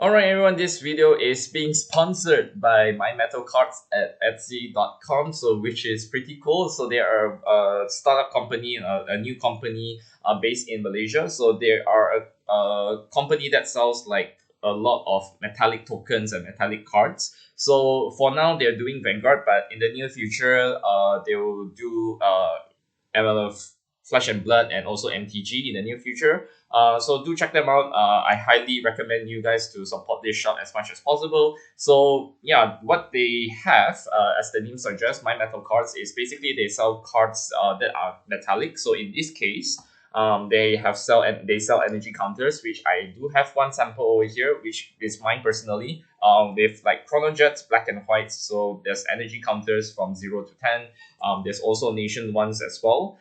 Alright everyone, this video is being sponsored by My Metal Cards at Etsy.com, so which is pretty cool. So they are a startup company, a new company based in Malaysia. So they are a company that sells like a lot of metallic tokens and metallic cards. So for now they're doing Vanguard, but in the near future they will do Flesh and Blood and also MTG in the near future. So do check them out. I highly recommend you guys to support this shop as much as possible. So yeah, what they have, as the name suggests, My Metal Cards, is basically they sell cards that are metallic. So in this case, they sell energy counters, which I do have one sample over here, which is mine personally. With like Chrono Jets, black and white. So there's energy counters from 0 to 10. There's also nation ones as well.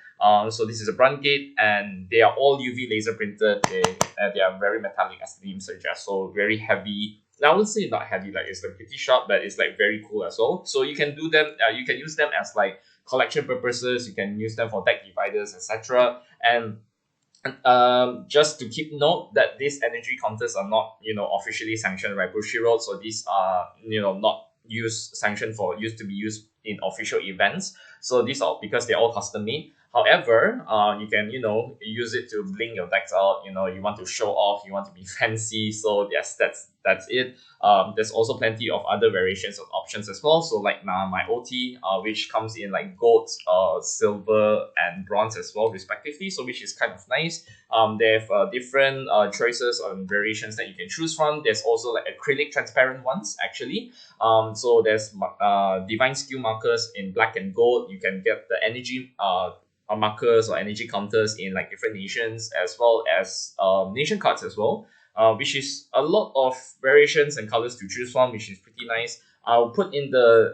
So this is a Brunt Gate, and they are all UV laser printed. They are very metallic, as the name suggests. So very heavy. I would say not heavy, like it's like pretty sharp, but it's like very cool as well. So you can do them. You can use them as like collection purposes. You can use them for deck dividers, etc. And just to keep note that these energy counters are not officially sanctioned by Bushiroad. So these are not sanctioned to be used in official events. So these are because they're all custom made. However, you can use it to bling your decks out. You want to show off, you want to be fancy. So yes, that's it. There's also plenty of other variations of options as well. So like my OT, which comes in like gold, silver, and bronze as well, respectively. So which is kind of nice. They have different choices and variations that you can choose from. There's also like acrylic transparent ones actually. So there's divine skill markers in black and gold. You can get the energy markers or energy counters in like different nations, as well as nation cards as well, which is a lot of variations and colors to choose from, which is pretty nice. I'll put in the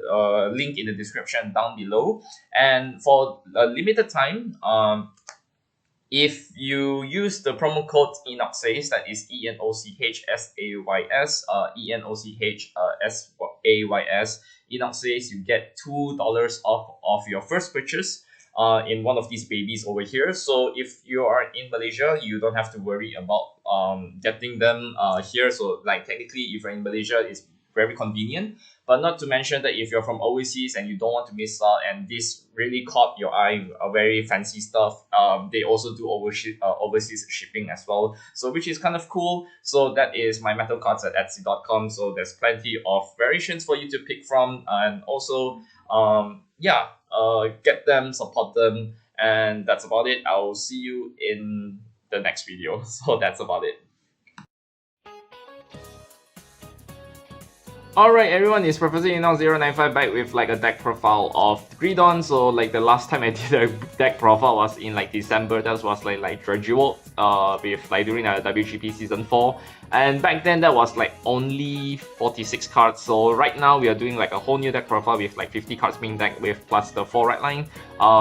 link in the description down below. And for a limited time, if you use the promo code ENOCHSAYS, that is ENOCHSAYS, ENOCHSAYS, ENOCHSAYS, you get $2 off of your first purchase in one of these babies over here. So if you are in Malaysia, you don't have to worry about getting them here. So like technically, if you're in Malaysia, it's very convenient. But not to mention that if you're from overseas and you don't want to miss out, and this really caught your eye, very fancy stuff, they also do overseas shipping as well. So which is kind of cool. So that is My Metal Cards at Etsy.com. So there's plenty of variations for you to pick from, and also get them, support them, and that's about it. I'll see you in the next video. So that's about it. Alright everyone, it's Professor Enoch095 back with like a deck profile of Greedon. So like the last time I did a deck profile was in like December. That was like Gradual with like during the WGP season 4. And back then that was like only 46 cards. So right now we are doing like a whole new deck profile with like 50 cards main deck with plus the 4 red line.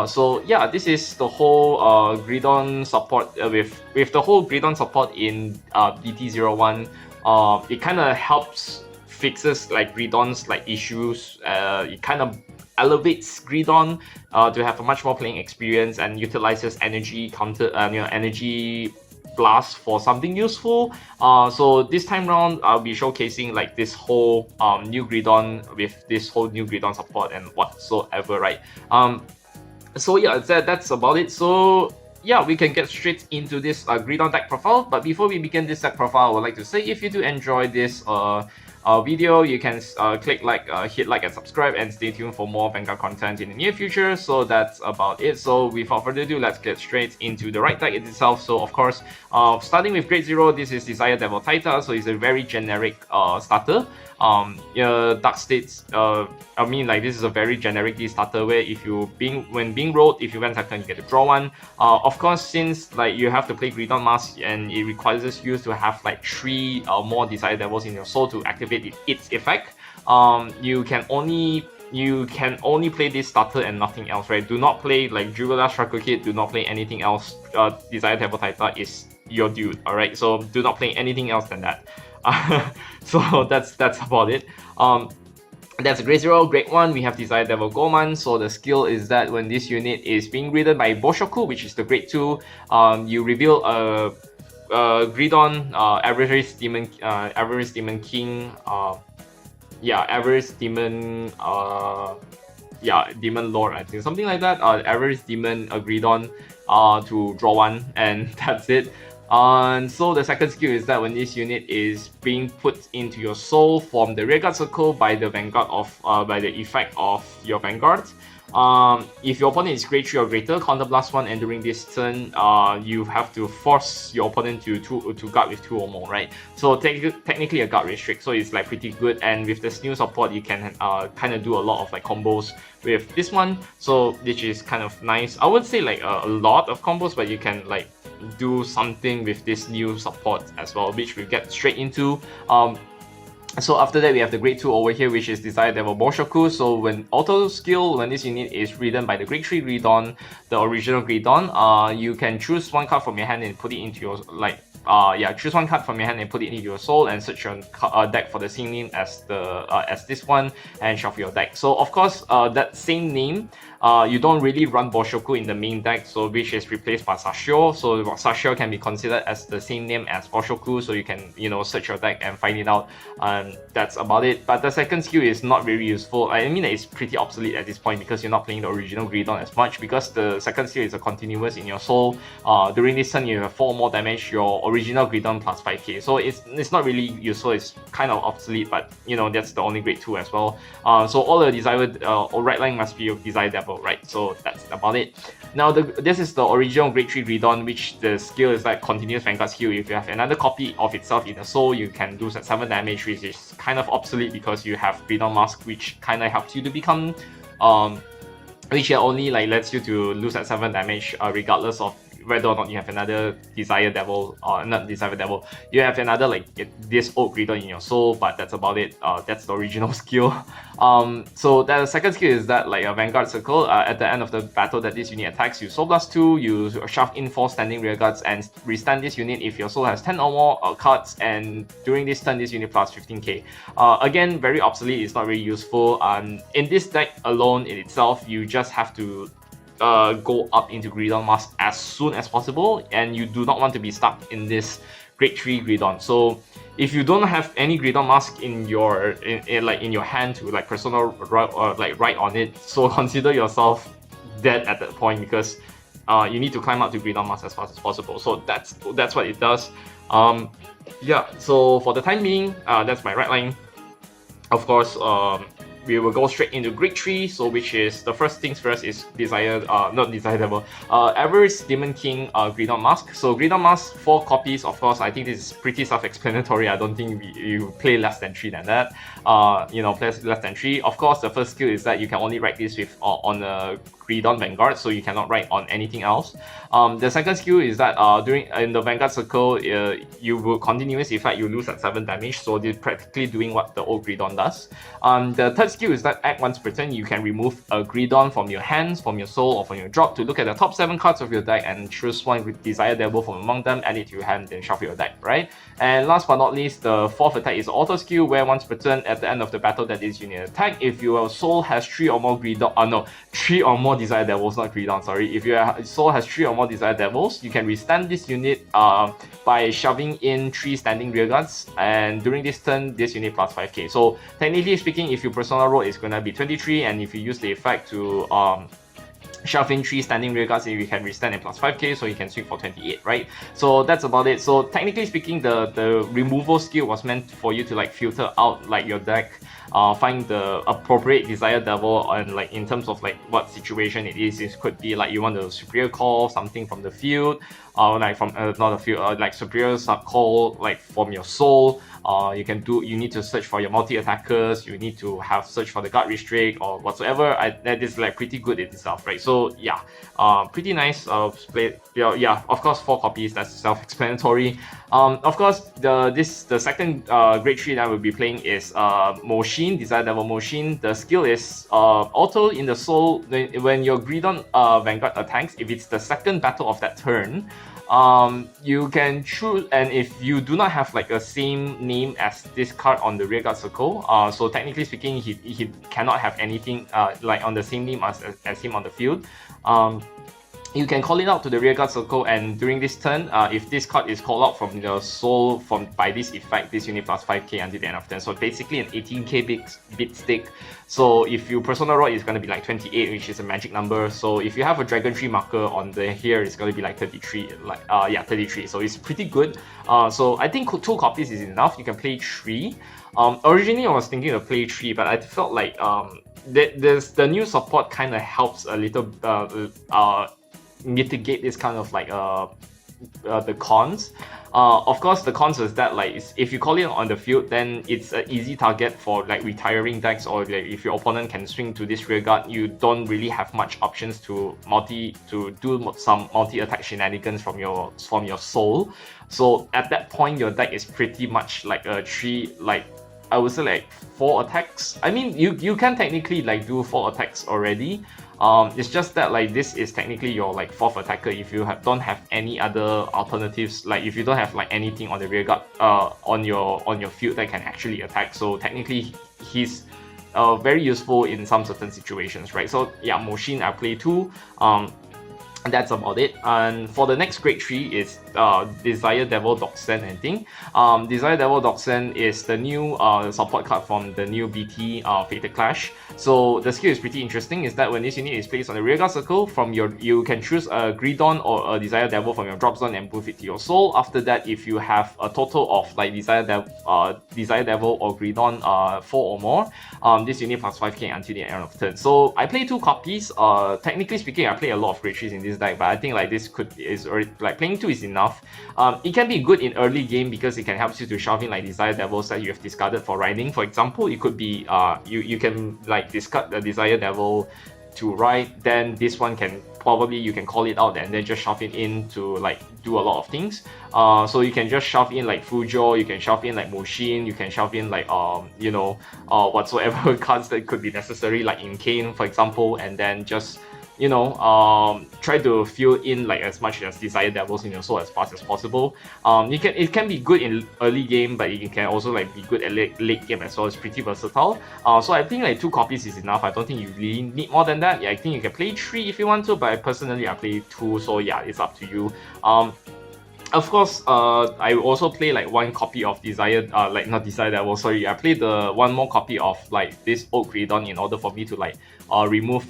So yeah, this is the whole Greedon support with the whole Greedon support in DZ-BT01. It kind of helps fixes like Greedon's like issues. It kind of elevates Greedon to have a much more playing experience and utilizes energy energy blast for something useful. So this time round, I'll be showcasing like this whole new Greedon with this whole new Greedon support and whatsoever, right? So yeah, that's about it. So yeah, we can get straight into this Greedon deck profile. But before we begin this deck profile, I would like to say, if you do enjoy this video, you can click like, hit like and subscribe, and stay tuned for more Vanguard content in the near future. So that's about it. So without further ado, let's get straight into the right deck itself. So of course, starting with Grade 0, this is Desire Devil Taita. So it's a very generic starter. Dark States, I mean like this is a very generic D starter where if you when being rolled, if you win second, you get to draw one. Of course, since like you have to play Greedon Masques and it requires you to have like 3 or more Desire Devils in your soul to activate its effect, you can only play this starter and nothing else, right? Do not play like Jubilar Struggle Kit, do not play anything else. Desire Devil Taita is your dude, alright? So do not play anything else than that. So that's about it. That's Grade 0. Grade 1, we have Desire Devil Goman. So the skill is that when this unit is being ridden by Boshoku, which is the Grade 2, you reveal a Greedon, Avaricious Demon King, Avaricious Demon, Demon Lord, I think, something like that. Avaricious Demon, Greedon, to draw one, and that's it. And so the second skill is that when this unit is being put into your soul from the rearguard circle by the vanguard of by the effect of your vanguard. If your opponent is grade 3 or greater, counterblast 1, and during this turn, you have to force your opponent to guard with 2 or more, right? So technically a guard restrict, so it's like pretty good. And with the new support, you can kind of do a lot of like combos with this one, so which is kind of nice. I would say like a lot of combos, but you can like do something with this new support as well, which we'll get straight into. So after that, we have the grade 2 over here, which is Desire Devil Boshoku. So when auto skill, when this unit is ridden by the grade 3 Greedon, the original Greedon, you can choose one card from your hand and put it into your choose one card from your hand and put it into your soul, and search your deck for the same name as this one, and shuffle your deck. So of course, that same name, you don't really run Boshoku in the main deck, so which is replaced by Sashio. So Sashio can be considered as the same name as Boshoku, so you can search your deck and find it out. That's about it. But the second skill is not very useful. I mean, it's pretty obsolete at this point because you're not playing the original Greedon as much, because the second skill is a continuous in your soul. During this turn, you have 4 more damage, your original Greedon plus 5k. So it's not really useful. It's kind of obsolete, but that's the only grade 2 as well. So all the desired right line must be of Desire Devil, right? So that's about it. Now this is the original grade 3 Greedon, which the skill is like continuous vanguard skill. If you have another copy of itself in the soul, you can do 7 damage, which is kind of obsolete because you have Greedon Masque, which kind of helps you to become which only like lets you to lose at 7 damage regardless of whether or not you have another Desire Devil, or not Desire Devil, you have another like this old Greedon in your soul, but that's about it. That's the original skill. So the second skill is that like a Vanguard Circle, at the end of the battle that this unit attacks, you soul blast 2, you shove in 4 standing rearguards and restand this unit if your soul has 10 or more cards, and during this turn this unit plus 15k. Again, very obsolete, it's not really useful. In this deck alone in itself, you just have to go up into Greedon Masque as soon as possible, and you do not want to be stuck in this grade 3 Greedon. So if you don't have any Greedon Masque in your in your hand to like persona write on it, so consider yourself dead at that point, because you need to climb up to Greedon Masque as fast as possible. So that's what it does. So for the time being, that's my right line. Of course, we will go straight into grade 3, so which is the first things first is not Desire Devil, Avaricious Demon King, Greedon Masque. So Greedon Masque, 4 copies, of course. I think this is pretty self-explanatory. I don't think you play less than 3 than that. Play less than 3. Of course, the first skill is that you can only write this with on a Greedon Vanguard, so you cannot write on anything else. The second skill is that in the Vanguard Circle, you will continuous effect, you lose at 7 damage, so they're practically doing what the old Greedon does. The third skill is that act once per turn, you can remove a Greedon from your hands, from your soul, or from your drop to look at the top 7 cards of your deck and choose one with Desire Devil from among them, add it to your hand, then shuffle your deck, right? And last but not least, the fourth attack is auto skill, where once per turn at the end of the battle that this unit attack, if your soul has 3 or more Greedon, 3 or more Desire Devils, not Greedon, sorry. If your soul has 3 or more Desire Devils, you can restand this unit by shoving in 3 standing rearguards, and during this turn, this unit plus 5k. So technically speaking, if your persona roll is gonna be 23, and if you use the effect to shove in 3 standing rearguards, you can restand and plus 5k, so you can swing for 28, right? So that's about it. So technically speaking, the removal skill was meant for you to like filter out like your deck, find the appropriate Desire Devil, and like in terms of like what situation it is. It could be like you want to superior call something from the field, like from not the field, like superior sub call like from your soul. You need to search for your multi-attackers, you need to have search for the guard restrict or whatsoever. That is like pretty good in itself, right? So yeah, pretty nice split. Yeah, of course 4 copies, that's self-explanatory. Of course, the second grade 3 that we'll be playing is Moshin, Desire Devil Moshin. The skill is auto in the soul. When your Greedon Vanguard attacks, if it's the second battle of that turn, you can choose, and if you do not have like a same name as this card on the rearguard circle, so technically speaking, he cannot have anything like on the same name as him on the field. you can call it out to the rearguard circle, and during this turn, if this card is called out from your soul by this effect, this unit plus 5k until the end of turn. So basically an 18k bit stick. So if you Persona Rod, it's going to be like 28, which is a magic number. So if you have a Dragon Tree marker on the here, it's going to be like 33, 33. So it's pretty good. So I think 2 copies is enough. You can play 3. Originally I was thinking to play 3, but I felt like the new support kind of helps a little mitigate this kind of like the cons. Of course, the cons is that like if you call it on the field, then it's an easy target for like retiring decks, or like if your opponent can swing to this rearguard, you don't really have much options to do some multi-attack shenanigans from your soul. So at that point, your deck is pretty much like a 3, like I would say like 4 attacks. I mean, you can technically like do 4 attacks already. It's just that like this is technically your like 4th attacker if you don't have any other alternatives, like if you don't have like anything on the rearguard on your field that can actually attack. So technically he's very useful in some certain situations, right? So yeah, Moshin I play 2. That's about it. And for the next grade 3 is Desire Devil Doxen, I think. Desire Devil Doxen is the new support card from the new BT Fated Clash. So the skill is pretty interesting, is that when this unit is placed on the rearguard circle, you can choose a Greedon or a Desire Devil from your drop zone and move it to your soul. After that, if you have a total of like Desire Devil or Greedon 4 or more, this unit plus 5k until the end of turn. So I play 2 copies. Technically speaking, I play a lot of grade 3s in this deck, but I think like this is already like playing 2 is enough. It can be good in early game because it can help you to shove in like Desire Devils that you have discarded for riding. For example, it could be you can like discard the Desire Devil to ride, then this one can probably you can call it out and then just shove it in to like do a lot of things. So you can just shove in like Fujo, you can shove in like Moshin, you can shove in like whatsoever cards that could be necessary, like in Kane for example, and then just try to fill in like as much as Desire Devils in your soul as fast as possible. It can be good in early game, but it can also like be good at late game as well. It's pretty versatile. So I think like 2 copies is enough. I don't think you really need more than that. Yeah, I think you can play 3 if you want to, but personally I play 2, so yeah, it's up to you. Of course, I also play like 1 copy of Desire, not Desire Devil, sorry. I played the 1 more copy of like this old Greedon in order for me to like remove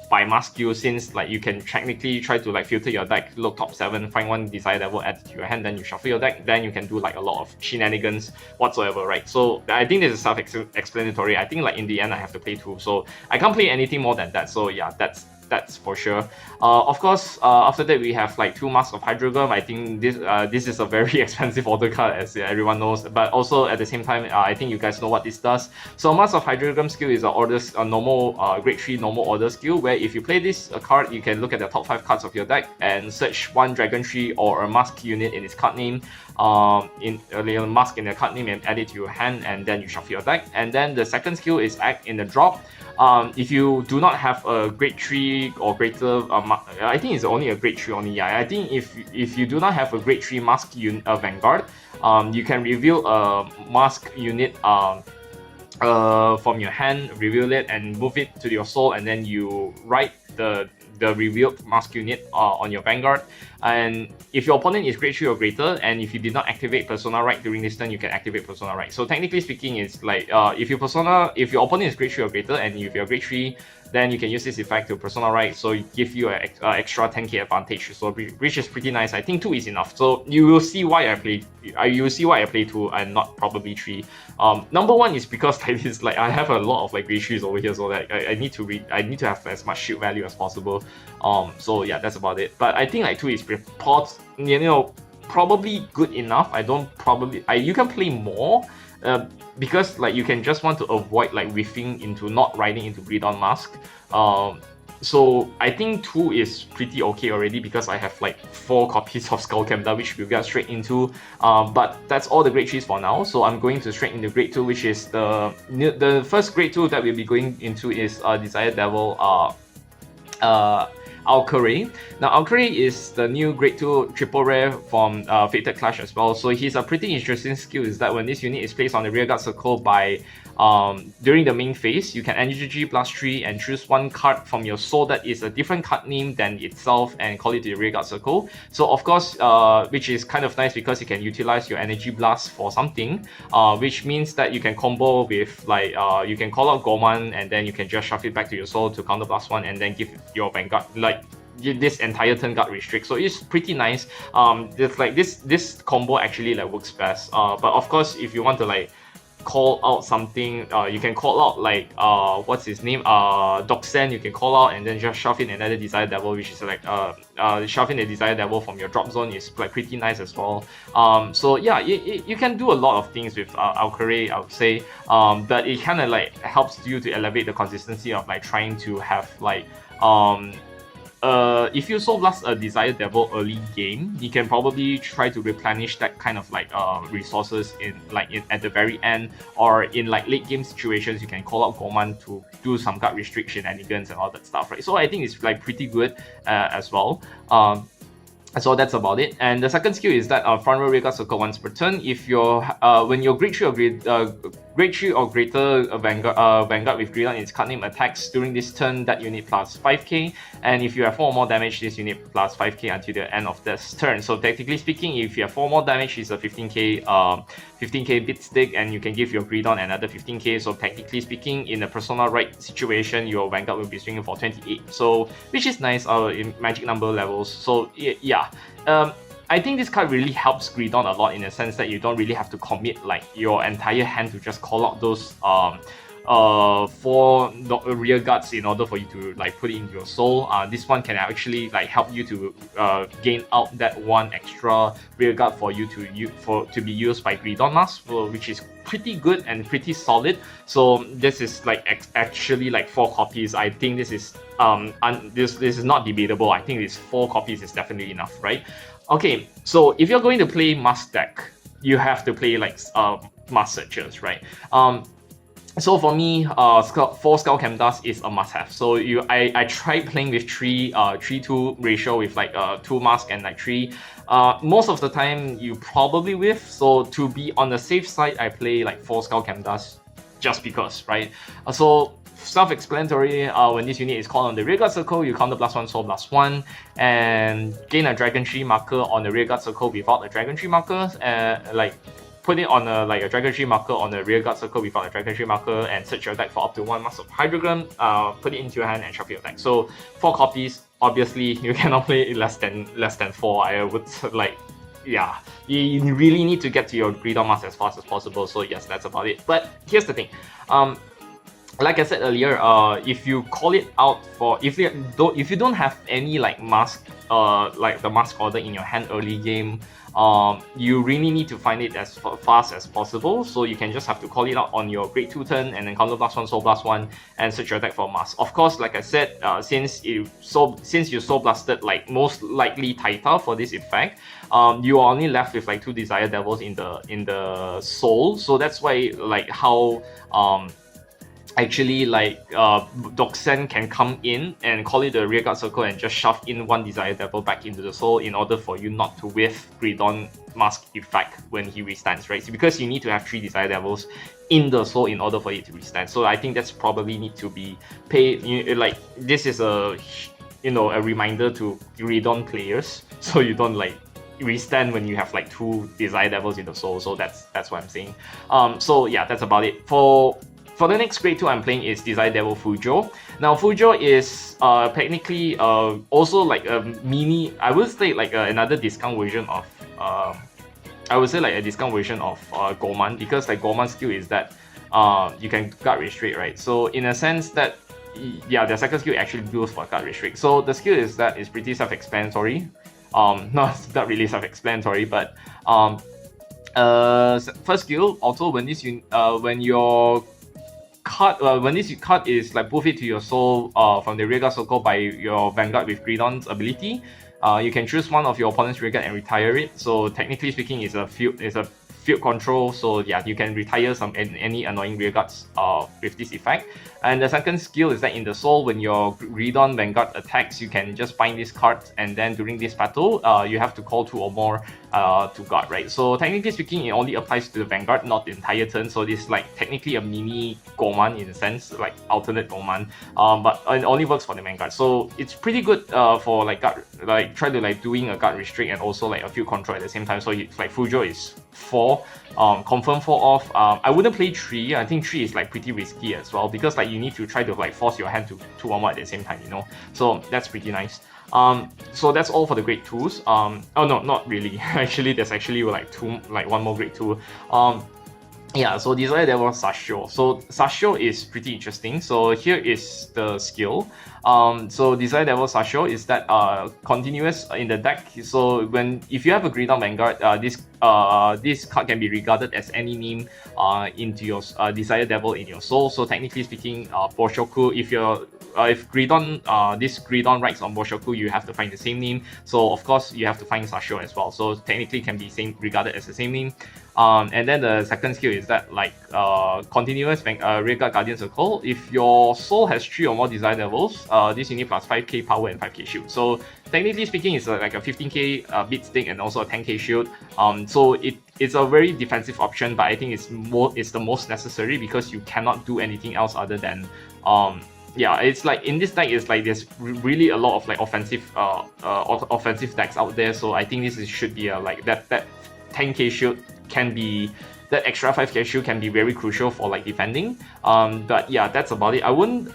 by Masque, since like you can technically try to like filter your deck, look top 7, find 1 Desire Devil, add it to your hand, then you shuffle your deck, then you can do like a lot of shenanigans whatsoever, right? So I think this is self-explanatory. I think like in the end I have to play 2, so I can't play anything more than that. So yeah, that's for sure. Of course, after that we have like 2 Masks of Hydrogram. I think this is a very expensive order card, as everyone knows, but also at the same time, I think you guys know what this does. So Mask of Hydrogram skill is a normal grade 3 normal order skill, where if you play this card, you can look at the top 5 cards of your deck and search 1 Dragon Tree or a Masque unit in its card name, Masque in the card name, and add it to your hand, and then you shuffle your deck. And then the second skill is Act in the drop. If you do not have a grade 3 or greater, I think it's only a grade 3 only. Yeah, I think if you do not have a grade 3 Masque Vanguard, you can reveal a Masque unit from your hand, reveal it and move it to your soul, and then you write the revealed Masque unit on your Vanguard. And if your opponent is grade 3 or greater, and if you did not activate Persona Right during this turn, you can activate Persona Right. So technically speaking, it's like if your opponent is grade 3 or greater, and if you're grade 3, then you can use this effect to Persona Right, so it give you an extra 10k advantage, so which is pretty nice. I think 2 is enough. So you will see why I play 2 and not probably 3. Number 1 is because like this, like I have a lot of like grade 3s over here, so like I need to have as much shield value as possible. So yeah, that's about it. But I think like 2 is probably good enough. You can play more. Because like you can just want to avoid like whiffing into not riding into Greedon Masques. So I think 2 is pretty okay already, because I have like 4 copies of Skullcamp, which we'll get straight into. But that's all the grade 3s for now. So I'm going to straight into grade 2, which is the first grade 2 that we'll be going into is Desire Devil Alcare. Now Alcare is the new grade 2 triple rare from Fated Clash as well. So he's a pretty interesting skill is that when this unit is placed on the rearguard circle by during the main phase, you can energy blast 3 and choose one card from your soul that is a different card name than itself and call it the rearguard circle. So of course, which is kind of nice because you can utilize your energy blast for something, which means that you can combo with like you can call out Goman and then you can just shove it back to your soul to counter blast 1 and then give your Vanguard like this entire turn guard restrict. So it's pretty nice. It's like this combo actually like works best. But of course, if you want to like call out something, you can call out like what's his name, Doxen, you can call out and then just shove in another Desire Devil, which is like shove in a Desire Devil from your drop zone is like pretty nice as well. So yeah, you can do a lot of things with Alcare, I would say, but it kind of like helps you to elevate the consistency of like trying to have like if you Soul Blast a Desire Devil early game, you can probably try to replenish that kind of like resources at the very end, or in like late game situations, you can call out Goman to do some guard restrict shenanigans and all that stuff, right? So I think it's like pretty good as well. So that's about it. And the second skill is that front row rearguard circle once per turn. If you're when your grade 3 or grade 3 or greater Vanguard with Greedon its card name attacks during this turn, that unit plus 5k. And if you have 4 or more damage, this unit plus 5k until the end of this turn. So technically speaking, if you have 4 more damage, it's a 15k bit stick, and you can give your Greedon another 15k. So technically speaking, in a Persona right situation, your Vanguard will be swinging for 28. So which is nice in magic number levels. So yeah. I think this card really helps Greedon a lot in the sense that you don't really have to commit like your entire hand to just call out those 4 rear guards in order for you to like put it into your soul. This one can actually like help you to gain out that one extra rear guard for you to be used by Greedon Masques, which is pretty good and pretty solid. So this is like actually like 4 copies. I think this is this is not debatable. I think this 4 copies is definitely enough, right? Okay, so if you're going to play Masque deck, you have to play like Masque Searchers, right? So for me, 4 Skull Camdas is a must-have. So I tried playing with 3-2 ratio with like 2 Masque and like 3. Most of the time you probably whiff. So to be on the safe side, I play like 4 Skull Camdas just because, right? So self-explanatory, when this unit is called on the rearguard circle, you counter +1 soul +1 and gain a Dragon Tree marker on the rearguard circle without a Dragon Tree marker, like put it on a Dragon Tree marker on the rearguard circle without a Dragon Tree marker, and search your deck for up to 1 Mask of Hydrogram, put it into your hand and shuffle your deck. So 4 copies, obviously you cannot play less than 4. I would like, yeah, you really need to get to your Greedon Masques as fast as possible. So yes, that's about it. But here's the thing, like I said earlier, if you call it out for if you don't have any like Masque, like the Masque order in your hand early game, you really need to find it as fast as possible. So you can just have to call it out on your grade 2 turn and then counter +1 soul +1 and search your deck for Masque. Of course, like I said, since you soul blasted like most likely Taita for this effect, you are only left with like 2 Desire Devils in the soul. So that's why like how actually like Doxen can come in and call it the rearguard circle and just shove in 1 Desire Devil back into the soul in order for you not to whiff Greedon Masque effect when he restands, right? So because you need to have 3 Desire Devils in the soul in order for it to restand. So I think that's probably need to be paid. Like this is a a reminder to Greedon players, so you don't like restand when you have like 2 Desire Devils in the soul. So that's what I'm saying. So yeah, that's about it. For the next grade 2 I'm playing is Desire Devil Fujo. Now Fujo is technically also like a mini, I would say like another discount version of Goman, because like Goman's skill is that you can guard restrict, right? So in a sense that, yeah, the second skill actually builds for guard restrict. So the skill is that it's pretty self-explanatory. Not really self-explanatory, but first skill, also when your card when this card is like buffed to your soul from the rearguard circle by your Vanguard with Greedon's ability, you can choose one of your opponent's rearguard and retire it. So technically speaking, it's a field control, so yeah, you can retire any annoying rearguards with this effect. And the second skill is that in the soul, when your Greedon Vanguard attacks, you can just find this card, and then during this battle, you have to call 2 or more to guard, right? So technically speaking, it only applies to the Vanguard, not the entire turn. So this is like technically a mini Goman in a sense, like alternate Goman, but it only works for the Vanguard. So it's pretty good for like guard, like try to like doing a guard restrict and also like a field control at the same time. So it's like Fujo is 4, confirm 4 off. I wouldn't play 3. I think 3 is like pretty risky as well, because like you need to try to like force your hand to 2-1-1 at the same time, you know. So that's pretty nice. So that's all for the grade 2s. Oh no, not really. Actually, there's actually like one more grade 2. Yeah, so Desire Devil Sashio. So Sashio is pretty interesting. So here is the skill. So Desire Devil Sashio is that continuous in the deck. So if you have a Greedon Vanguard, this card can be regarded as any name into your Desire Devil in your soul. So technically speaking, Boshoku, if Greedon, this Greedon writes on Boshoku, you have to find the same name. So of course you have to find Sashio as well. So technically can be regarded as the same name. And then the second skill is that like continuous Rearguard Guardian Circle. If your soul has 3 or more Desire Devils, this unit plus 5k power and 5k shield. So technically speaking, it's like a 15k beat stick and also a 10k shield. So it's a very defensive option, but I think it's the most necessary because you cannot do anything else other than yeah, it's like in this deck, it's like there's really a lot of like offensive decks out there. So I think should be like that 10k shield can be, that extra 5k shield can be very crucial for like defending. But yeah, that's about it. I wouldn't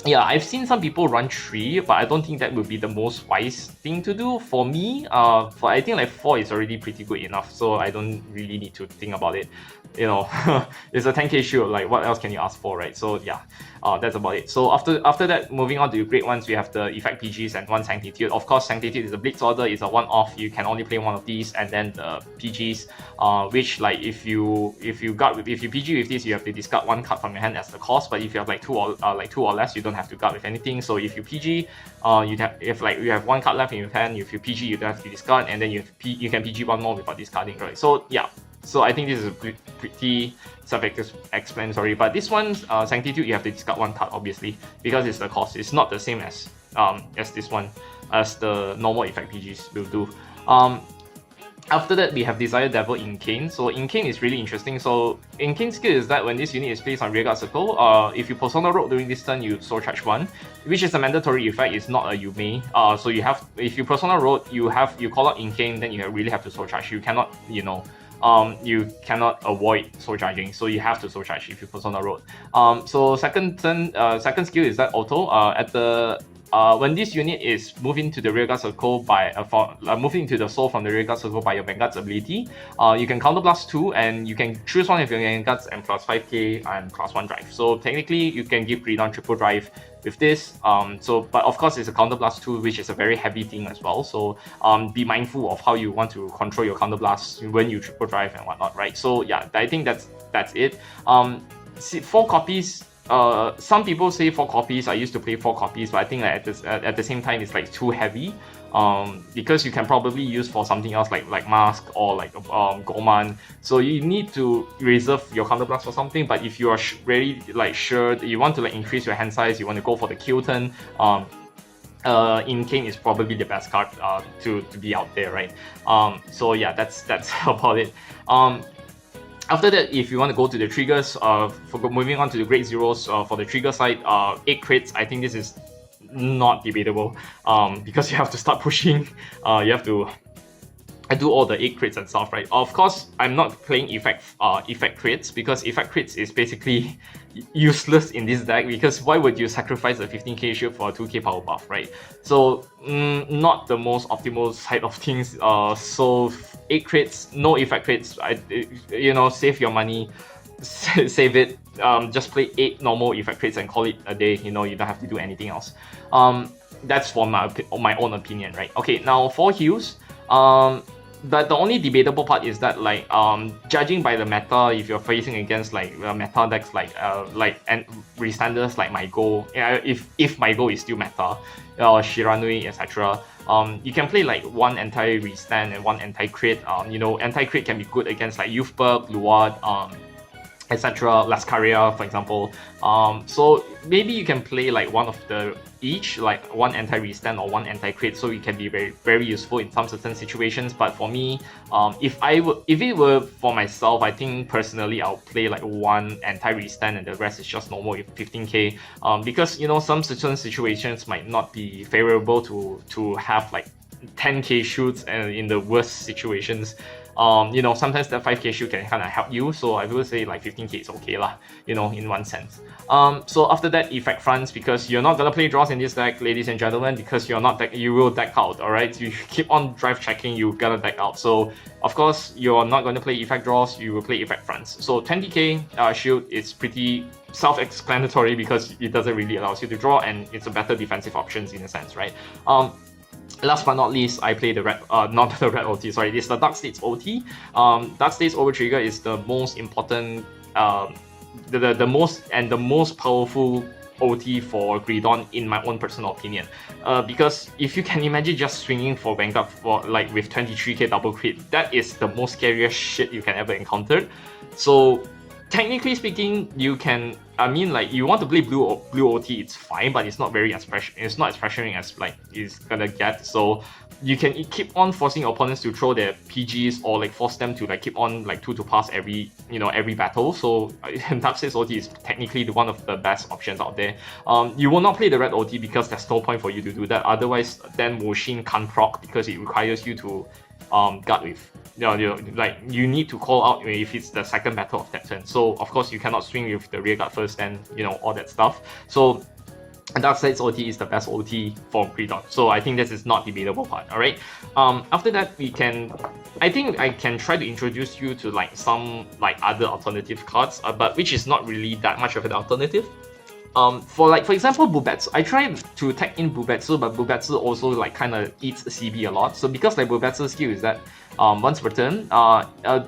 yeah, I've seen some people run 3, but I don't think that would be the most wise thing to do. For me, I think like 4 is already pretty good enough, so I don't really need to think about it. You know, it's a 10k shield, like what else can you ask for, right? So yeah, that's about it. So after that, moving on to the great ones, we have the effect PGs and 1 Sanctitude. Of course, Sanctitude is a Blitz Order, it's a 1-off, you can only play 1 of these, and then the PGs, which like if you PG with this, you have to discard 1 card from your hand as the cost. But if you have like 2 or less, you don't have to guard with anything. So if you PG, if you have 1 card left in your hand, if you PG, you don't have to discard, and then you can PG 1 more without discarding, right? So yeah. So I think this is pretty self-explanatory, but this one, Sanctitude, you have to discard 1 card, obviously, because it's the cost. It's not the same as this one, as the normal effect PGs will do. After that, we have Desire Devil Incane. So Incane is really interesting. So Incane's skill is that when this unit is placed on Rearguard Circle, if you Persona Road during this turn, you Soul Charge 1, which is a mandatory effect, it's not a you may. So you have, if you Persona Road, you call out Incane, then you really have to Soul Charge. You cannot, you know, you cannot avoid soul charging, so you have to soul charge if you Persona Road. So second skill is that auto. When this unit is moving to the Rearguard Circle by moving into the soul from the Rearguard Circle by your Vanguard's ability, you can counterblast 2 and you can choose one of your Vanguards and plus 5k and plus 1 drive. So technically you can give Greedon triple drive with this. But of course it's a counterblast 2, which is a very heavy thing as well. So be mindful of how you want to control your counterblast when you triple drive and whatnot, right? So yeah, I think that's it. 4 copies. Some people say 4 copies. I used to play 4 copies, but I think like at the same time it's like too heavy. Because you can probably use for something else like Masque or like Goman. So you need to reserve your counterblast for something. But if you are really like sure that you want to like increase your hand size, you want to go for the kill turn, Incane is probably the best card to be out there, right? So yeah, that's about it. After that, if you want to go to the triggers, for moving on to the grade zeros, for the trigger side, 8 crits, I think this is not debatable, because you have to start pushing, you have to do all the 8 crits and stuff, right? Of course, I'm not playing effect crits, because effect crits is basically useless in this deck, because why would you sacrifice a 15k shield for a 2k power buff, right? So not the most optimal side of things. So 8 crits, no effect crits, you know, save your money, save it, just play 8 normal effect crits and call it a day. You know, you don't have to do anything else. That's for my own opinion, right? Okay, now for heals, but the only debatable part is that like judging by the meta, if you're facing against like meta decks and restanders like my goal, if my goal is still meta, or Shiranui, etc. You can play like one anti-restand and one anti-crit. Anti-crit can be good against like Youthberg, Luad, etc. Lascaria, for example. So maybe you can play like one of the each, like one anti-restand or one anti-crit, so it can be very, very useful in some certain situations. But for me, if it were for myself, I think personally I'll play like one anti-restand and the rest is just normal with 15k. Because some certain situations might not be favorable to have like 10k shoots, and in the worst situations, sometimes the 5k shoot can kind of help you. So I would say like 15k is okay lah, in one sense. So after that, effect fronts, because you're not gonna play draws in this deck, ladies and gentlemen, because you will deck out, alright? You keep on drive checking, you gotta deck out. So of course, you're not gonna play effect draws, you will play effect fronts. So 20k shield is pretty self-explanatory because it doesn't really allow you to draw, and it's a better defensive options in a sense, right? Last but not least, I play the red, not the red OT, sorry, it's the Dark States OT. Dark States Overtrigger is the most important, the most powerful OT for Greedon, in my own personal opinion. Because if you can imagine just swinging for Vanguard for like with 23k double crit, that is the most scariest shit you can ever encounter. So technically speaking, you can, you want to play blue OT, it's fine, but it's not as pressuring as like it's gonna get. So you can keep on forcing your opponents to throw their PGs, or like force them to like keep on like 2 to pass every battle. So Dark States OT is technically one of the best options out there. You will not play the red OT because there's no point for you to do that. Otherwise, then Mushin can't proc because it requires you to guard with. You need to call out if it's the second battle of that turn. So of course you cannot swing with the rear guard first, and all that stuff. So Dark States OT is the best OT for Greedon. So I think this is not debatable part. Alright. After that, I think I can try to introduce you to like some like other alternative cards, but which is not really that much of an alternative. For example, Bubetsu, I tried to tag in Bubetsu, but Bubetsu also like kind of eats CB a lot. So because like Bubetsu's skill is that once per turn,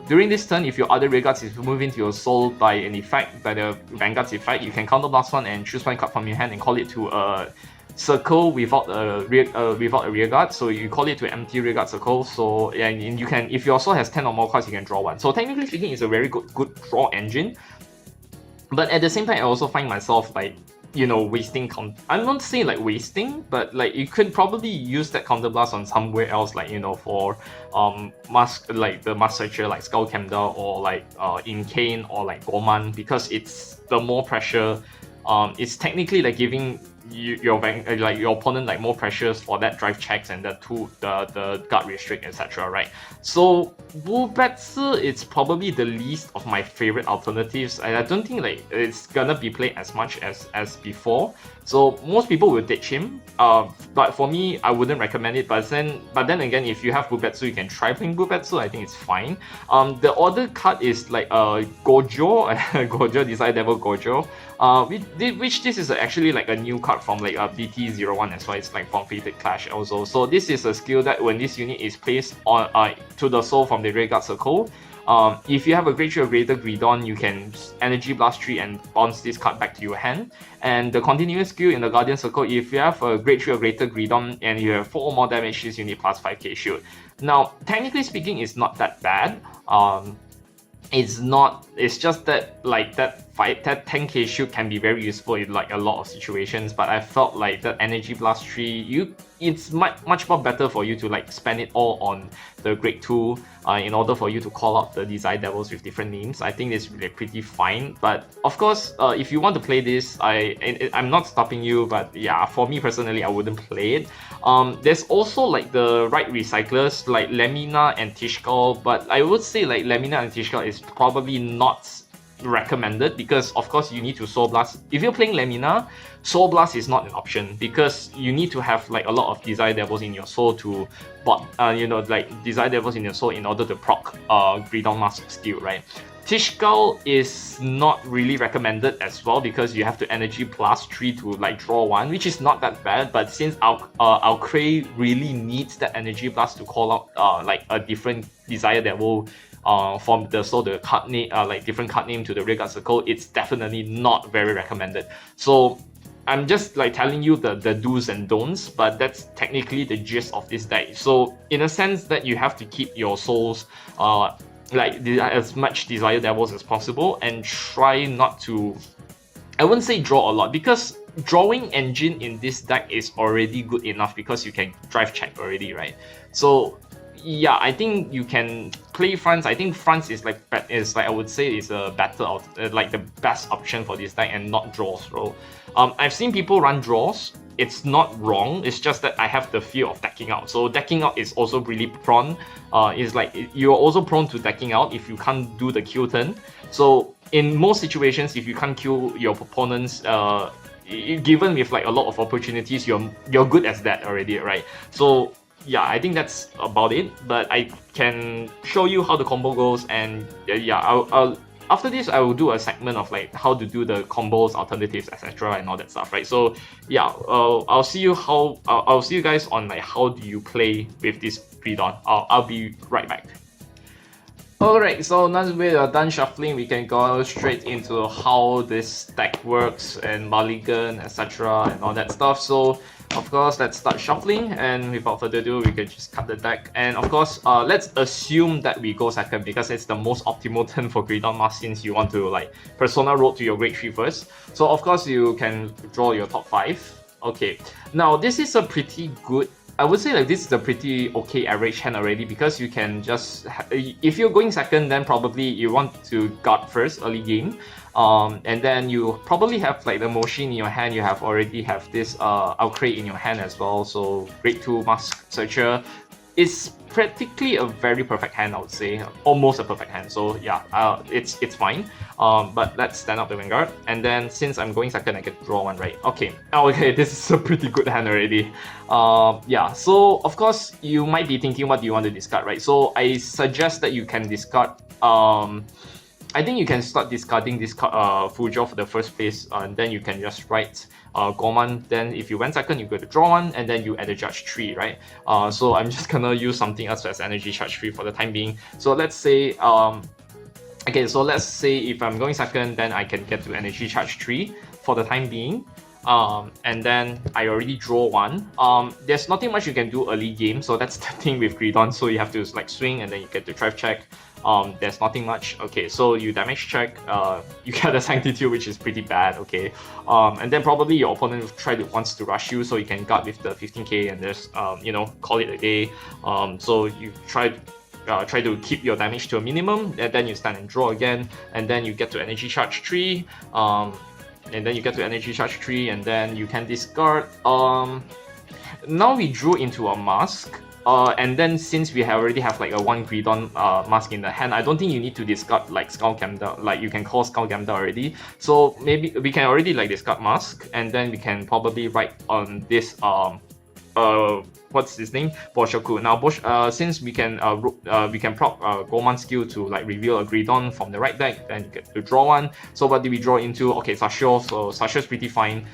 during this turn, if your other rear guards is moved into your soul by an effect, by the Vanguard's effect, you can counterblast one and choose one card from your hand and call it to a circle without a rear guard. So you call it to an empty rear guard circle. So and you can, if your soul has 10 or more cards, you can draw one. So technically speaking, it's a very good draw engine. But at the same time, I also find myself like, wasting. I'm not saying like wasting, but like you could probably use that counterblast on somewhere else, like for Masque, like the Masque Searcher, like Skull Camder, or like Incane, or like Goman, because it's the more pressure. It's technically like giving your opponent like more pressures for that drive checks and the guard restrict, etc. Right? So Bubetsu, it's probably the least of my favorite alternatives, and I don't think like it's gonna be played as much as before. So most people will ditch him, but for me, I wouldn't recommend it. But then again, if you have Bubetsu, you can try playing Bubetsu. I think it's fine. The other card is like Gojo, Gojo, Desire Devil Gojo, which this is actually like a new card from like BT01 as well. It's like from Fated Clash also. So this is a skill that when this unit is placed on to the soul from the rear guard circle, if you have a Great Tree or Greater Greedon, you can Energy Blast Tree and bounce this card back to your hand. And the continuous skill in the Guardian Circle, if you have a Great Tree or Greater Greedon and you have 4 or more damage, this unit plus 5k shield. Now, technically speaking, it's not that bad. It's just that like that 10k shield can be very useful in like a lot of situations, but I felt like the Energy Blast Tree, it's much more better for you to like spend it all on the Great 2 in order for you to call out the Desire Devils with different names. I think it's really pretty fine, but of course, if you want to play this, I'm not stopping you, but yeah, for me personally, I wouldn't play it. There's also like the right recyclers like Lemina and Tishkal, but I would say like Lemina and Tishkal is probably not recommended because of course you need to Soul Blast. If you're playing Lemina, Soul Blast is not an option because you need to have like a lot of Desire Devils in your soul to like Desire Devils in your soul in order to proc Greedon Masques skill, right? Tishkal is not really recommended as well because you have to energy plus 3 to like draw 1, which is not that bad. But since our Cray really needs that energy plus to call out like a different desire that will from the card name like different card name to the rear guard circle, it's definitely not very recommended. So I'm just like telling you the do's and don'ts, but that's technically the gist of this deck. So in a sense that you have to keep your souls like as much desire devils as possible and try not to, I wouldn't say draw a lot, because drawing engine in this deck is already good enough because you can drive check already, right? So yeah, I think you can play France. I think France is like I would say is a better like the best option for this deck and not draws. So I've seen people run draws. It's not wrong. It's just that I have the fear of decking out. So decking out is also really prone. It's like you're also prone to decking out if you can't do the kill turn. So in most situations, if you can't kill your opponents, given with like a lot of opportunities, you're good as that already, right? So yeah, I think that's about it. But I can show you how the combo goes, and yeah, I'll after this, I will do a segment of like how to do the combos, alternatives, etc., and all that stuff, right? So yeah, I'll see you I'll see you guys on like how do you play with this Greedon. I'll be right back. Alright, so now that we are done shuffling, we can go straight into how this deck works and mulligan, etc., and all that stuff. So of course, let's start shuffling, and without further ado, we can just cut the deck. And of course, let's assume that we go second because it's the most optimal turn for Greedon Masques since you want to like Persona road to your grade 3 first. So of course, you can draw your top 5. Okay, now this is a pretty good, I would say like this is a pretty okay average hand already because you can just, if you're going second, then probably you want to guard first early game. And then you probably have like the motion in your hand, you already have this Outcray in your hand as well, so grade 2 Masque Searcher is practically a very perfect hand, I would say, almost a perfect hand, so yeah, it's fine. But let's stand up the Vanguard, and then since I'm going second, I can draw one, right? Okay, okay, this is a pretty good hand already. Yeah, so of course, you might be thinking what do you want to discard, right? So I suggest that you can discard, I think you can start discarding this Fujo for the first place, and then you can just write Goman. Then if you went second, you go to draw one, and then you add a Judge 3, right? So I'm just gonna use something else as Energy Charge 3 for the time being. So let's say, okay, so let's say if I'm going second, then I can get to Energy Charge 3 for the time being. And then I already draw one. There's nothing much you can do early game, so that's the thing with Greedon. So you have to like swing, and then you get to drive check. There's nothing much. Okay, so you damage check, you get a Sanctitude, which is pretty bad, okay. And then probably your opponent wants to rush you, so you can guard with the 15k and just, you know, call it a day. So you try to keep your damage to a minimum, and then you stand and draw again, and then you get to Energy Charge 3, and then you get to Energy Charge 3, and then you can discard. Now we drew into a Masque. And then since we already have like a 1 Greedon Masque in the hand, I don't think you need to discard like Skull Gamda, like you can call Skull Gamda already. So maybe we can already like discard Masque, and then we can probably write on this what's his name? Boshoku. Now since we can proc Goman skill to like reveal a Greedon from the right deck, then you get to draw one. So what did we draw into? Okay, Sashio. So Sashio's pretty fine.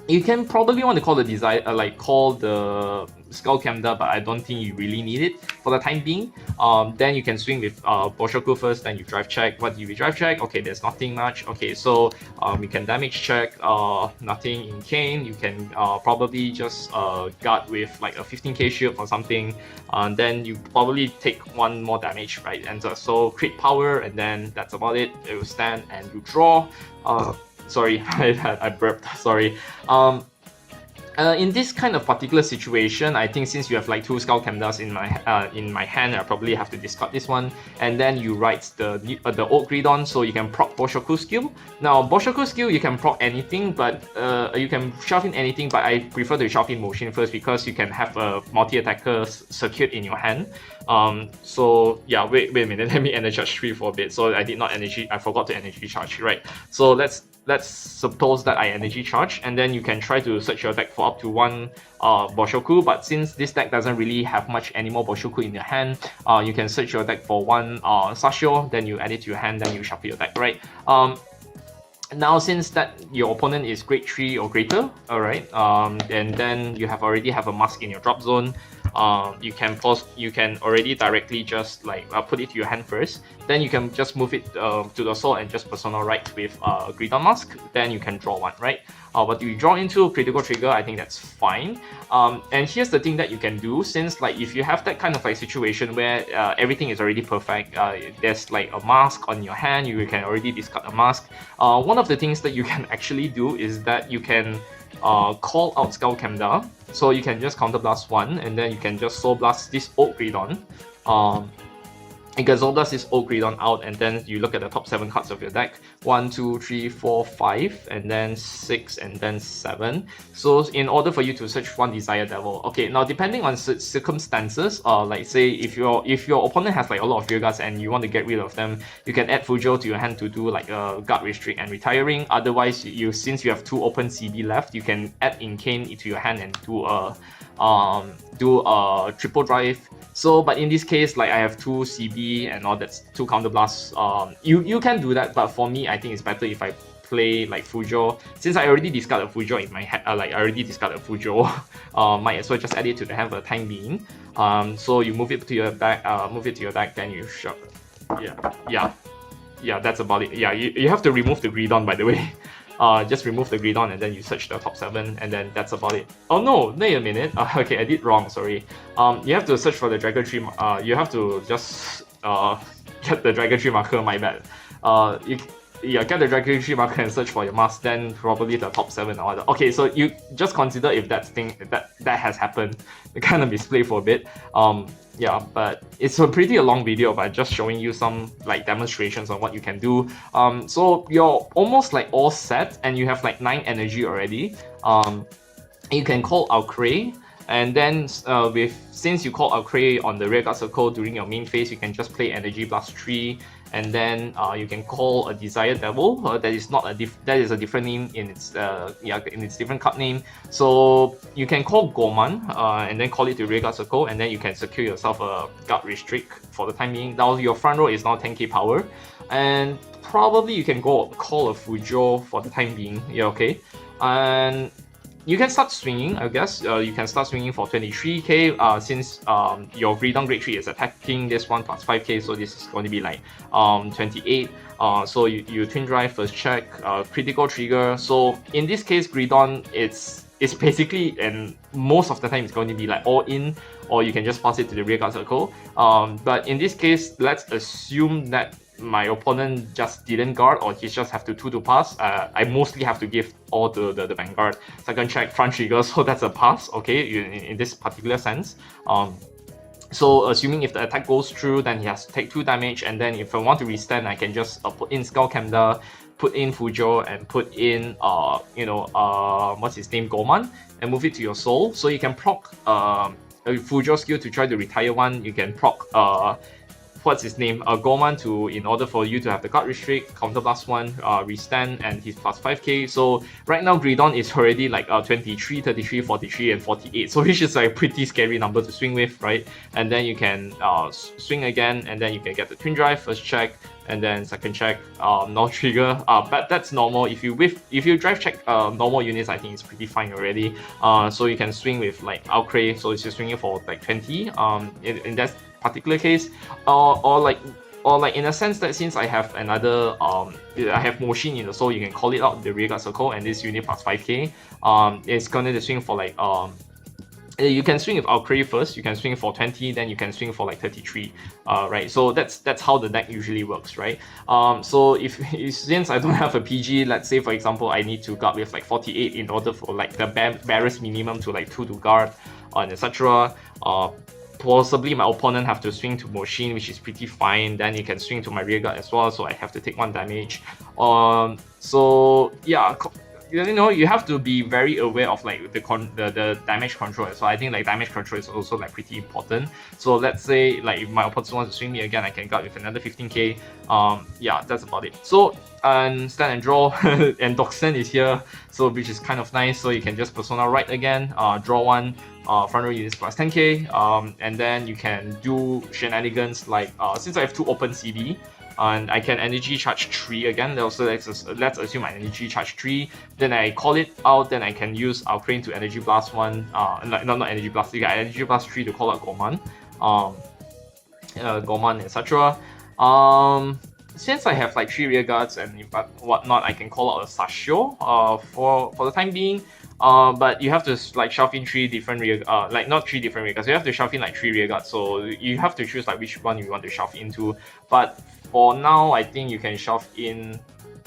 You can probably want to call the desire, call the Skull Camda, but I don't think you really need it for the time being. Then you can swing with Boshoku first, then you drive check. What do you drive check? Okay, there's nothing much. Okay, so we can damage check, nothing in Kane. You can probably just guard with like a 15k shield or something. Then you probably take one more damage, right? And so crit power, and then that's about it. It will stand and you draw. Sorry, I burped, sorry. In this kind of particular situation, I think since you have like 2 Skull Camdas in my hand, I probably have to discard this one. And then you write the old Greedon, so you can proc Boshoku skill. Now Boshoku skill you can proc anything, but you can shove in anything, but I prefer to shove in motion first because you can have a multi-attacker circuit in your hand. So yeah, wait a minute, let me energy charge 3 for a bit. So I did not energy, I forgot to energy charge, right? So let's let's suppose that I energy charge, and then you can try to search your deck for up to one Boshoku, but since this deck doesn't really have much anymore Boshoku in your hand, you can search your deck for one Sashio, then you add it to your hand, then you shuffle your deck, right? Now, since that your opponent is grade 3 or greater, alright, and then you already have a Masque in your drop zone, you can already directly just like put it to your hand first. Then you can just move it to the soul and just personal right with Greedon Masques. Then you can draw one, right? But you draw into critical trigger, I think that's fine. And here's the thing that you can do, since like if you have that kind of like situation where everything is already perfect, there's like a Masque on your hand, you can already discard a Masque. One of the things that you can actually do is that you can call out Skull Kemda. So you can just counter blast 1, and then you can just soul blast this old Greedon. You can soul blast this old Greedon out, and then you look at the top 7 cards of your deck. 1, 2, 3, 4, 5, and then 6, and then 7. So in order for you to search one Desire Devil. Okay, now depending on circumstances, like say if your opponent has like a lot of rear guards and you want to get rid of them, you can add Fujo to your hand to do like a guard restrict and retiring. Otherwise, since you have 2 open CB left, you can add Incane into your hand and do a triple drive. So, but in this case, like I have 2 CB and all that, 2 counter blasts. You can do that, but for me, I think it's better if I play like Fujo. Since I already discarded Fujo in my hand, like I already discarded Fujo, might as well just add it to the hand for the time being. So you move it to your deck, then you shove. Yeah, that's about it. Yeah, you have to remove the Greedon, by the way. Just remove the Greedon and then you search the top 7, and then that's about it. Oh no, wait a minute. Okay, I did wrong, sorry. You have to search for the Dragon Tree, you have to just get the Dragon Tree marker, my bad. Get the Dragon Tree marker and search for your Masque, then probably the top 7 or other. Okay, so you just consider if that has happened. You kind of misplay for a bit. Yeah, but it's a pretty long video, but just showing you some like demonstrations on what you can do. So you're almost like all set, and you have like 9 energy already. You can call Alcray, and then since you call Alcray on the rearguard circle during your main phase, you can just play Energy Blast 3. And then you can call a Desire Devil. That is a different name in its different card name. So you can call Goman and then call it to rearguard circle, and then you can secure yourself a guard restrict for the time being. Now your front row is now 10k power, and probably you can go call a Fujo for the time being. Yeah, okay. And you can start swinging, I guess. You can start swinging for 23k since your Greedon grade 3 is attacking this one plus 5k, so this is going to be like 28. So you twin drive, first check, critical trigger. So in this case, Greedon, it's basically, and most of the time it's going to be like all in, or you can just pass it to the rearguard circle. But in this case, let's assume that my opponent just didn't guard, or he just have to 2 to pass. I mostly have to give all to the vanguard. Second check, front trigger, so that's a pass, okay, in this particular sense. So assuming if the attack goes through, then he has to take 2 damage, and then if I want to restand, I can just put in Skull Kemda, put in Fujo, and put in what's his name, Goman, and move it to your soul. So you can proc Fujo skill to try to retire one. You can proc what's his name, Goman, in order for you to have the guard restrict, counter blast 1, restand, and he's plus 5k. So right now Greedon is already like 23, 33, 43, and 48. So which is like a pretty scary number to swing with, right? And then you can swing again, and then you can get the twin drive, first check, and then second check, no trigger. But that's normal. If you drive check normal units, I think it's pretty fine already. So you can swing with like Alcray, so it's just swinging for like 20. In that particular case, or like in a sense that since I have another I have Moshin in the soul, you can call it out the rearguard circle, and this unit plus 5k. It's gonna swing for like you can swing with Alcray first, you can swing for 20, then you can swing for like 33, right? So that's how the deck usually works, right? So if since I don't have a PG, let's say for example I need to guard with like 48 in order for like the barest minimum to like 2 to guard, and etc. Possibly my opponent have to swing to Moshin, which is pretty fine. Then you can swing to my rearguard as well, so I have to take 1 damage. So yeah, you know, you have to be very aware of like the damage control. So I think like damage control is also like pretty important. So let's say like if my opponent wants to swing me again, I can guard with another 15k. Yeah, that's about it. So and stand and draw, and Doxen is here, so which is kind of nice. So you can just persona right again, draw one, front row units plus 10k, and then you can do shenanigans like since I have 2 open CB. And I can energy charge 3 again. Also, let's assume I energy charge 3. Then I call it out. Then I can use our crane to energy blast 1. Not energy blast. You got energy blast 3 to call out Goman, Goman, etc. Since I have like 3 rear guards and whatnot, I can call out a Sashio for the time being. But you have to like shove in 3 different rear, like not 3 different rear guards. You have to shove in like 3 rear guards. So you have to choose like which one you want to shove into. But for now, I think you can shove in.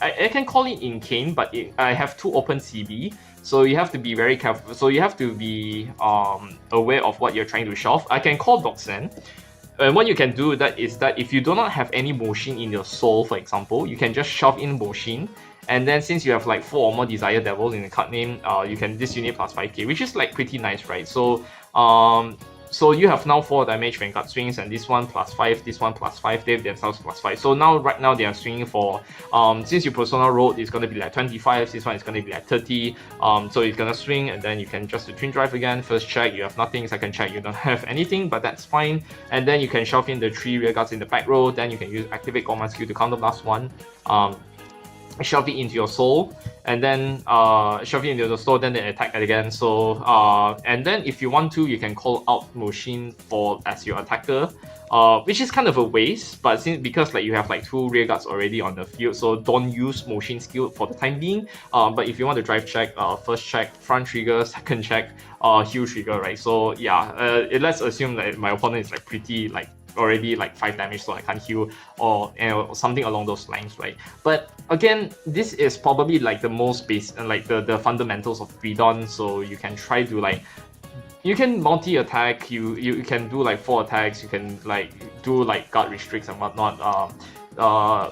I can call it in Kane, but I have 2 open CB, so you have to be very careful. So you have to be aware of what you're trying to shove. I can call Doxen. And what you can do that is that if you do not have any Moshin in your soul, for example, you can just shove in Moshin. And then since you have like 4 or more Desire Devils in the card name, you can this unit plus 5k, which is like pretty nice, right? So so you have now 4 damage when card swings, and this one plus 5, this one plus 5, they themselves plus 5. So now right now they are swinging for since you persona rolled, it's gonna be like 25, this one is gonna be like 30. So it's gonna swing, and then you can just twin drive again. First check, you have nothing. Second check, you don't have anything, but that's fine. And then you can shove in the 3 rear guards in the back row. Then you can use activate Goman skill to counter blast 1. Shove it into your soul, and then shove it into the soul, then they attack again. So and then if you want to, you can call out Moshin for as your attacker, which is kind of a waste, but because like you have like 2 rear guards already on the field, so don't use Moshin skill for the time being. But if you want to drive check, first check, front trigger, second check, heal trigger, right? So yeah, let's assume that my opponent is like pretty like already like 5 damage, so I can't heal, or something along those lines, right? But again, this is probably like the most base and like the fundamentals of Greedon. So you can try to like, you can multi-attack, you can do like 4 attacks, you can like do like guard restricts and whatnot.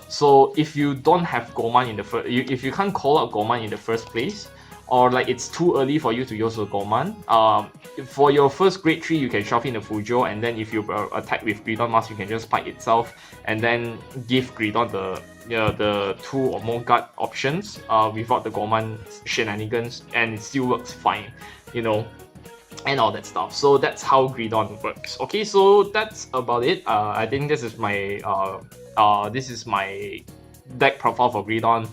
So if you don't have Goman in the first, if you can't call out Goman in the first place, or like it's too early for you to use a Goman, for your first grade 3 you can shove in a Fujo, and then if you attack with Greedon Masque, you can just spike itself and then give Greedon the 2 or more guard options without the Goman shenanigans, and it still works fine, you know, and all that stuff. So that's how Greedon works. Okay, so that's about it. I think this is my deck profile for Greedon.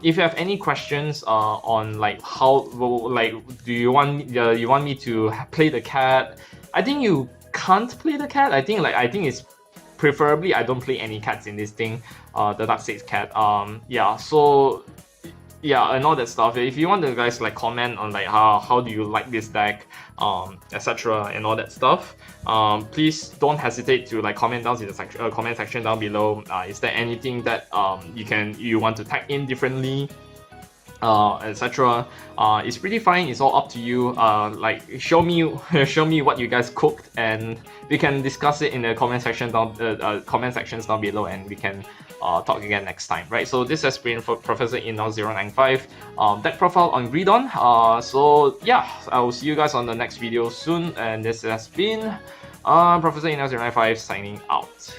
If you have any questions on like how, like, do you want me to play the cat? I think you can't play the cat. I think it's preferably I don't play any cats in this thing. The Dark Six cat. Yeah. So yeah, and all that stuff. If you want to guys like comment on like how do you like this deck, etc. and all that stuff, please don't hesitate to like comment down in the comment section down below. Is there anything that you want to tag in differently, etc. It's pretty fine. It's all up to you. Like show me what you guys cooked, and we can discuss it in the comment section comment sections down below, and we can talk again next time, right? So this has been for Professor Inal095 deck profile on Greedon. So yeah, I will see you guys on the next video soon, and this has been Professor Inal095 signing out.